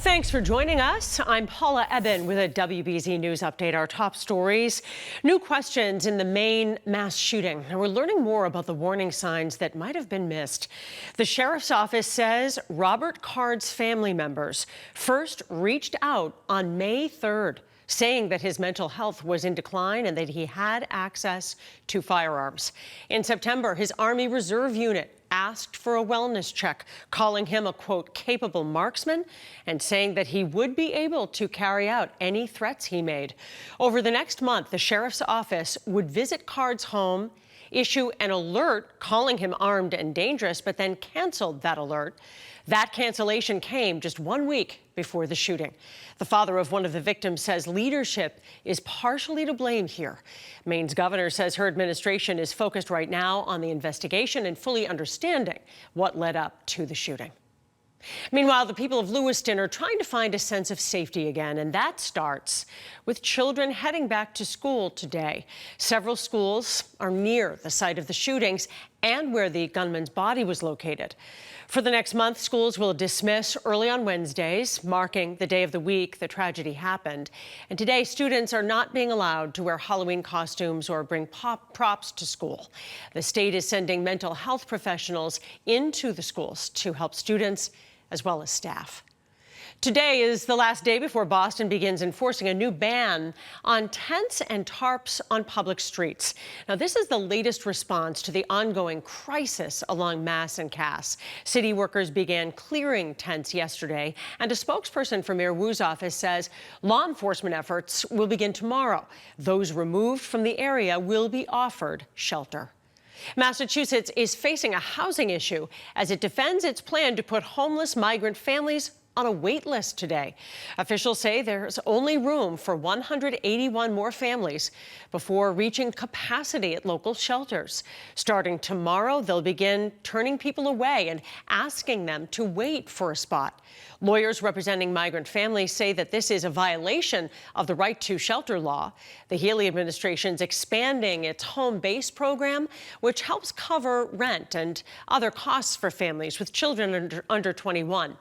Thanks for joining us. I'm Paula Eben with a WBZ News update. Our top stories: new questions in the Maine mass shooting. And we're learning more about the warning signs that might have been missed. The sheriff's office says Robert Card's family members first reached out on May 3rd, saying that his mental health was in decline and that he had access to firearms. In September, his Army Reserve unit asked for a wellness check, calling him a, quote, capable marksman, and saying that he would be able to carry out any threats he made. Over the next month, the sheriff's office would visit Card's home, issue an alert calling him armed and dangerous, but then canceled that alert. That cancellation came just 1 week before the shooting. The father of one of the victims says leadership is partially to blame here. Maine's governor says her administration is focused right now on the investigation and fully understanding what led up to the shooting. Meanwhile, the people of Lewiston are trying to find a sense of safety again, and that starts with children heading back to school today. Several schools are near the site of the shootings and where the gunman's body was located. For the next month, schools will dismiss early on Wednesdays, marking the day of the week the tragedy happened. And today, students are not being allowed to wear Halloween costumes or bring props to school. The state is sending mental health professionals into the schools to help students as well as staff. Today is the last day before Boston begins enforcing a new ban on tents and tarps on public streets. Now, this is the latest response to the ongoing crisis along Mass and Cass. City workers began clearing tents yesterday, and a spokesperson for Mayor Wu's office says law enforcement efforts will begin tomorrow. Those removed from the area will be offered shelter. Massachusetts is facing a housing issue as it defends its plan to put homeless migrant families on a wait list today. Officials say there's only room for 181 more families before reaching capacity at local shelters. Starting tomorrow, they'll begin turning people away and asking them to wait for a spot. Lawyers representing migrant families say that this is a violation of the right to shelter law. The Healy administration's expanding its home base program, which helps cover rent and other costs for families with children under 21.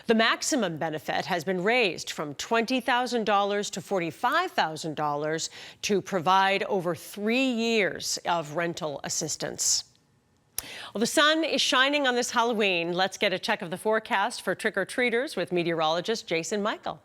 The maximum benefit has been raised from $20,000 to $45,000 to provide over 3 years of rental assistance. Well, the sun is shining on this Halloween. Let's get a check of the forecast for trick-or-treaters with meteorologist Jason Michael.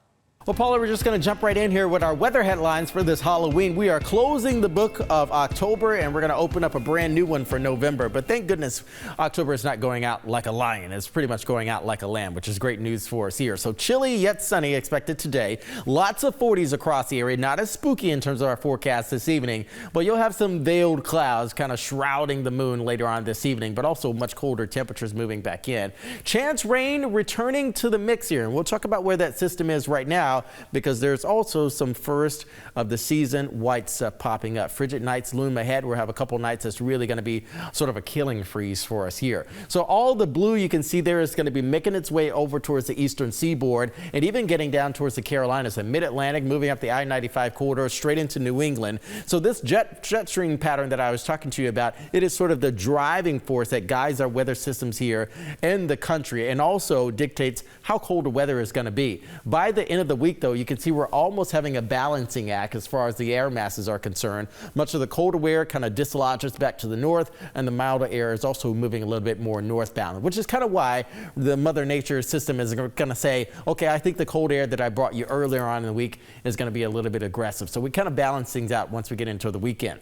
Well, Paula, we're just going to jump right in here with our weather headlines for this Halloween. We are closing the book of October, and we're going to open up a brand new one for November. But thank goodness October is not going out like a lion. It's pretty much going out like a lamb, which is great news for us here. So chilly yet sunny expected today. Lots of 40s across the area. Not as spooky in terms of our forecast this evening, but you'll have some veiled clouds kind of shrouding the moon later on this evening, but also much colder temperatures moving back in. Chance rain returning to the mix here, and we'll talk about where that system is right now, because there's also some first of the season white stuff popping up. Frigid nights loom ahead. We'll have a couple nights that's really going to be sort of a killing freeze for us here. So all the blue you can see there is going to be making its way over towards the eastern seaboard and even getting down towards the Carolinas and mid-Atlantic, moving up the I-95 corridor straight into New England. So this jet stream pattern that I was talking to you about, it is sort of the driving force that guides our weather systems here in the country and also dictates how cold the weather is going to be. By the end of the week, though, you can see we're almost having a balancing act as far as the air masses are concerned. Much of the colder air kind of dislodges back to the north, and the milder air is also moving a little bit more northbound, which is kind of why the Mother Nature system is going to say, okay, I think the cold air that I brought you earlier on in the week is going to be a little bit aggressive. So we kind of balance things out once we get into the weekend.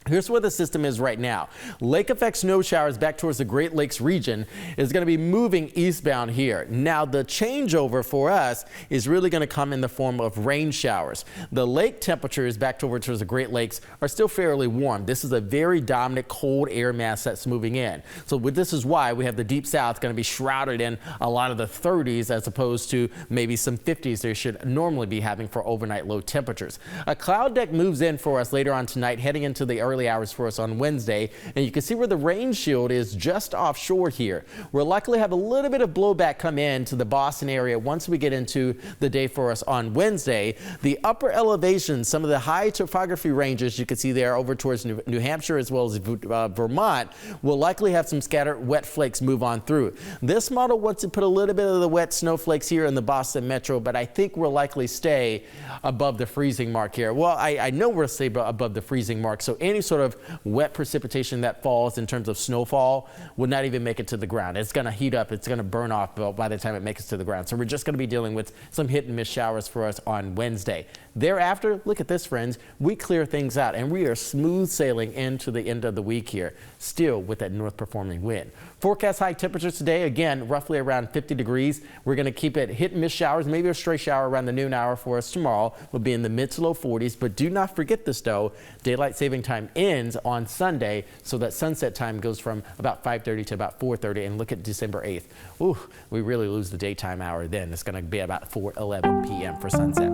Here's where the system is right now. Lake effect snow showers back towards the Great Lakes region is going to be moving eastbound here. Now the changeover for us is really going to come in the form of rain showers. The lake temperatures back towards the Great Lakes are still fairly warm. This is a very dominant cold air mass that's moving in. So this is why we have the deep south going to be shrouded in a lot of the 30s as opposed to maybe some 50s they should normally be having for overnight low temperatures. A cloud deck moves in for us later on tonight, heading into the early hours for us on Wednesday. And you can see where the rain shield is just offshore here. We'll likely have a little bit of blowback come in to the Boston area once we get into the day for us on Wednesday. The upper elevations, some of the high topography ranges you can see there over towards New Hampshire as well as Vermont, will likely have some scattered wet flakes move on through. This model wants to put a little bit of the wet snowflakes here in the Boston metro, but I think we'll likely stay above the freezing mark here. Well, I know we'll stay above the freezing mark, so any sort of wet precipitation that falls in terms of snowfall will not even make it to the ground. It's going to heat up, it's going to burn off by the time it makes it to the ground. So we're just going to be dealing with some hit and miss showers for us on Wednesday. Thereafter, look at this, friends. We clear things out and we are smooth sailing into the end of the week here, still with that north performing wind. Forecast high temperatures today, again, roughly around 50 degrees. We're going to keep it hit and miss showers, maybe a stray shower around the noon hour for us tomorrow. We'll be in the mid to low 40s, but do not forget this though, daylight saving time ends on Sunday, so that sunset time goes from about 5:30 to about 4:30, and look at December 8th. Ooh, we really lose the daytime hour then. It's going to be about 4:11 p.m. for sunset.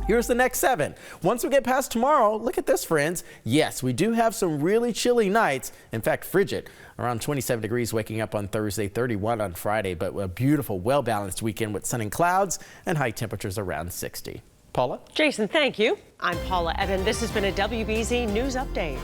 Here's the next 7. Once we get past tomorrow, look at this, friends. Yes, we do have some really chilly nights. In fact, frigid. Around 27 degrees waking up on Thursday, 31 on Friday, but a beautiful, well-balanced weekend with sun and clouds and high temperatures around 60. Paula? Jason, thank you. I'm Paula Eben. This has been a WBZ News Update.